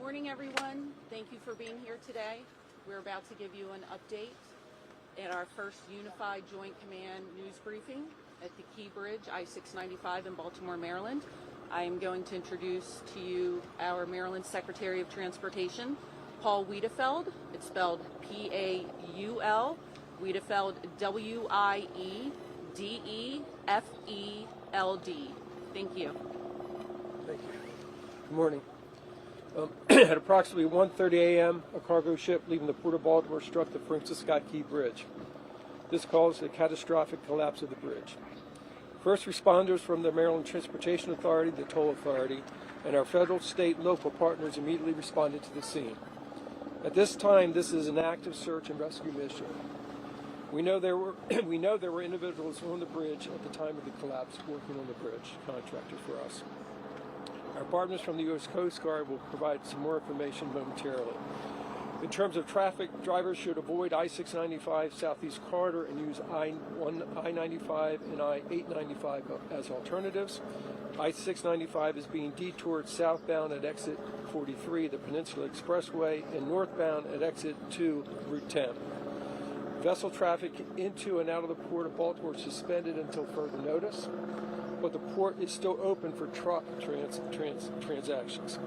morning, everyone. Thank you for being here today. We're about to give you an update at our first Unified Joint Command news briefing at the Key Bridge, I-695 in Baltimore, Maryland. I am going to introduce to you our Maryland Secretary of Transportation, Paul Wiedefeld. It's spelled P-A-U-L, Wiedefeld, W-I-E-D-E-F-E-L-D. Thank you. Thank you. Good morning. At approximately 1:30 a.m., a cargo ship leaving the Port of Baltimore struck the Francis Scott Key Bridge. This caused a catastrophic collapse of the bridge. First responders from the Maryland Transportation Authority, the Toll Authority, and our federal, state, and local partners immediately responded to the scene. At this time, this is an active search and rescue mission. We know there were individuals on the bridge at the time of the collapse working on the bridge, contractors for us. Our partners from the U.S. Coast Guard will provide some more information momentarily. In terms of traffic, drivers should avoid I-695 Southeast Corridor and use I-95 and I-895 as alternatives. I-695 is being detoured southbound at exit 43, the Peninsula Expressway, and northbound at exit 2, Route 10. Vessel traffic into and out of the Port of Baltimore is suspended until further notice, but the port is still open for truck transactions.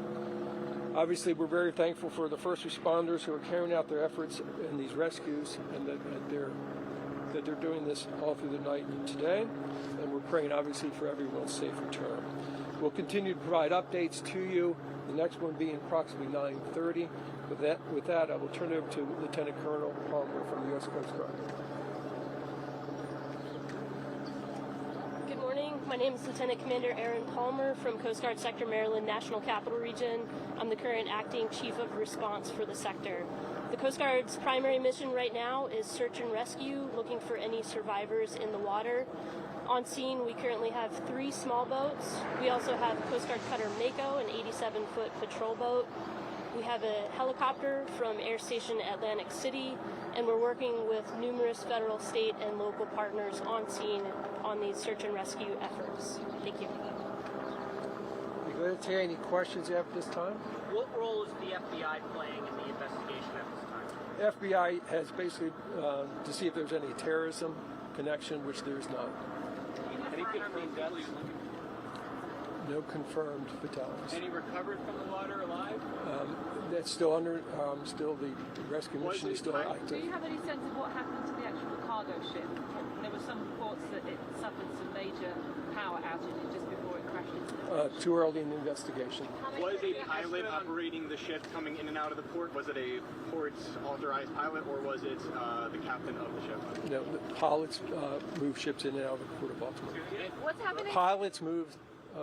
Obviously, we're very thankful for the first responders who are carrying out their efforts in these rescues, and that they're doing this all through the night and today, and we're praying obviously for everyone's safe return. We'll continue to provide updates to you, the next one being approximately 9:30. With that, I will turn it over to Lieutenant Colonel Palmer from the U.S. Coast Guard. Good morning. My name is Lieutenant Commander Aaron Palmer from Coast Guard Sector Maryland National Capital Region. I'm the current acting Chief of Response for the sector. The Coast Guard's primary mission right now is search and rescue, looking for any survivors in the water. On scene, we currently have 3 small boats. We also have Coast Guard Cutter Mako, an 87-foot patrol boat. We have a helicopter from Air Station Atlantic City, and we're working with numerous federal, state, and local partners on scene on these search and rescue efforts. Thank you. You going to take any questions after this time? What role is the FBI playing in the investigation at this time? The FBI has basically to see if there's any terrorism connection, which there is not. Any confirmed deaths? No confirmed fatalities. Any recovered from the water alive? That's still under, still the rescue mission is still active. Do you have any sense of what happened to the actual cargo ship? There were some reports that it suffered some major power outages just before it crashed into the Too early in the investigation. Was a pilot operating the ship coming in and out of the port? Was it a port's authorized pilot, or was it the captain of the ship? No, the pilots move ships in and out of the Port of Baltimore. What's happening? Pilots move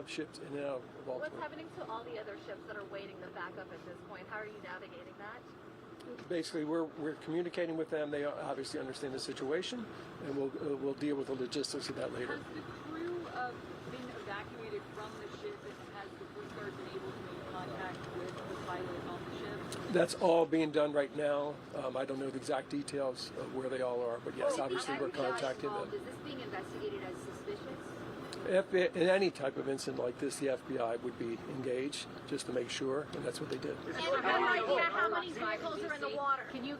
ships in and out of Baltimore. What's happening to all the other ships that are waiting the backup at this point? How are you navigating that? Basically, we're communicating with them. They obviously understand the situation, and we'll deal with the logistics of that later. Has the crew been evacuated from the ship, and has the Coast Guard been able to make contact with the pilot on the ship? That's all being done right now. I don't know the exact details of where they all are, but yes, obviously we're contacting them. Is this being investigated as suspicious? In any type of incident like this, the FBI would be engaged just to make sure, and that's what they did. And no idea how many vehicles are in the water. Can you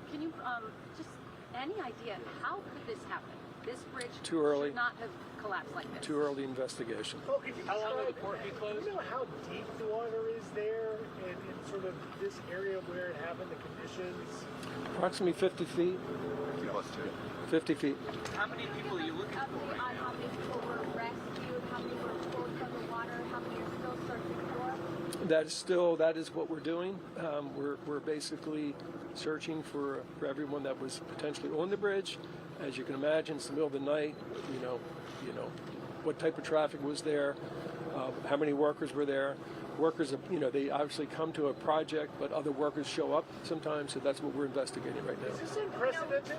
just any idea how could this happen? This bridge Too early. should not have collapsed like this. Too early investigation. How long will the port be closed? Do you know how deep the water is there in sort of this area where it happened, the conditions? Approximately 50 feet. 50 feet. How many people are you looking for right now? How many people were rescued? How many were pulled from the water? How many are still searching for? That is what we're doing. We're basically searching for everyone that was potentially on the bridge. As you can imagine, it's the middle of the night. You know, what type of traffic was there? How many workers were there? Workers, they obviously come to a project, but other workers show up sometimes. So that's what we're investigating right now. Is this unprecedented?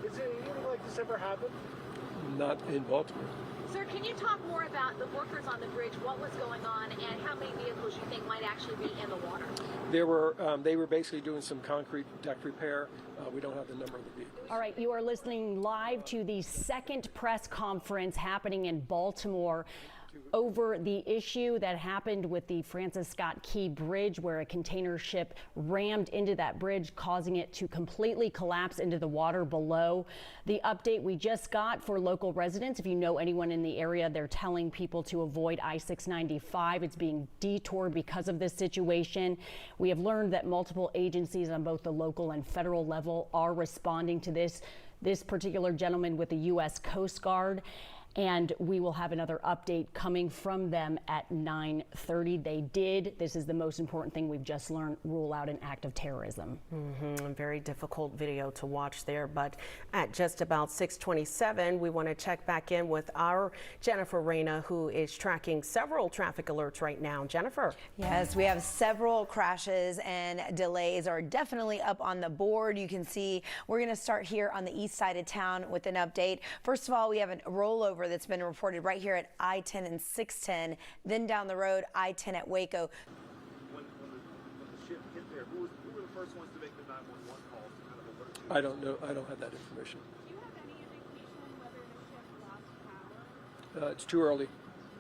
Is anything like this ever happened? Not in Baltimore. Sir, can you talk more about the workers on the bridge, what was going on, and how many vehicles you think might actually be in the water? They were basically doing some concrete deck repair. We don't have the number of the vehicles. All right, you are listening live to the second press conference happening in Baltimore. over the issue that happened with the Francis Scott Key Bridge, where a container ship rammed into that bridge, causing it to completely collapse into the water below. The update we just got for local residents, if you know anyone in the area, they're telling people to avoid I-695. It's being detoured because of this situation. We have learned that multiple agencies on both the local and federal level are responding to this particular gentleman with the U.S. Coast Guard. And we will have another update coming from them at 9:30. They did, this is the most important thing we've just learned, rule out an act of terrorism. Very difficult video to watch there, but at just about 6:27, we want to check back in with our Jennifer Reyna, who is tracking several traffic alerts right now. Jennifer. Yes, we have several crashes and delays are definitely up on the board. You can see we're going to start here on the east side of town with an update. First of all, we have a rollover that's been reported right here at I-10 and 610, then down the road I-10 at Waco. When the ship hit there, who were the first ones to make the 911 calls to kind of alert you? I don't know. I don't have that information. Do you have any indication whether the ship lost power? It's too early.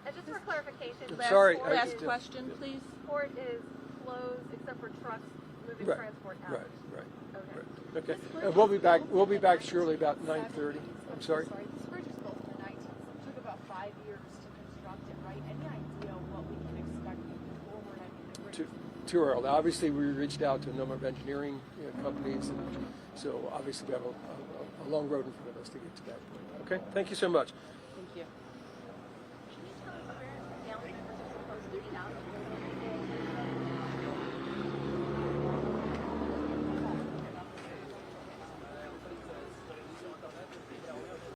And just for clarification, Sorry. Last question, please. port is closed except for trucks moving Right. transport out. Right. Okay. Okay. And we'll be back. We'll be back shortly about 9:30. I'm sorry. This bridge was built in the 19th. It took about 5 years to construct it, right? Any idea what we can expect moving forward? I mean, the bridge Too early. Obviously, we reached out to a number of engineering companies, and so obviously we have a long road in front of us to get to that point. Okay. Thank you so much. Thank you.